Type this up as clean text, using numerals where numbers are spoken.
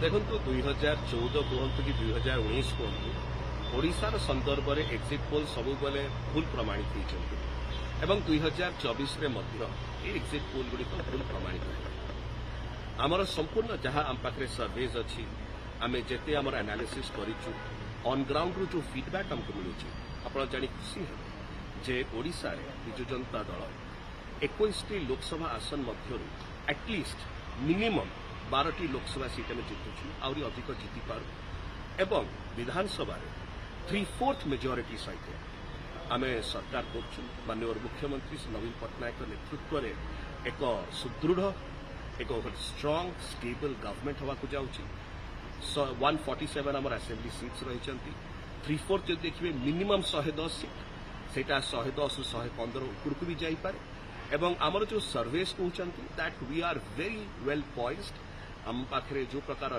দেখুন 2014 कहतु कि 2019 कहतु ओडिशार संदर्भ में एक्जिट पोल सबुबले भूल प्रमाणित होती एवं 2024 रे मध्य एक्जिट पोल गुड़िक भूल प्रमाणित है। आमर संपूर्ण जहाँ आम पाखे सर्वेज अच्छी आम जिते आम एनालिसिस करूँ ऑन ग्राउंड रू जो फीडबैक आमको मिलूँ आप जानी खुशी है जे ओडिशा रे बिजु जनता दल 21टी लोकसभा आसन मध्य एटलिस्ट मिनिमम 12टी लोकसभा सीट में जितुचु आहरी अधिक जिति पारू एवं विधानसभा 3/4 मेजोरिटी सहित आम सरकार करुँ माननीय मुख्यमंत्री श्री नवीन पट्टनायक नेतृत्व में एक सुदृढ़ एक स्ट्रांग स्टेबल गवर्नमेंट हवा जाऊँगी 147 आम असेंबली सीट्स रही 3/4 जो देखिए मिनिमम 110 सीट सेटा 110 ରୁ 115 उपरकू भी जाइपे एवं आमर जो सर्वेस कहते that we are very well poised आम पाखे जो प्रकार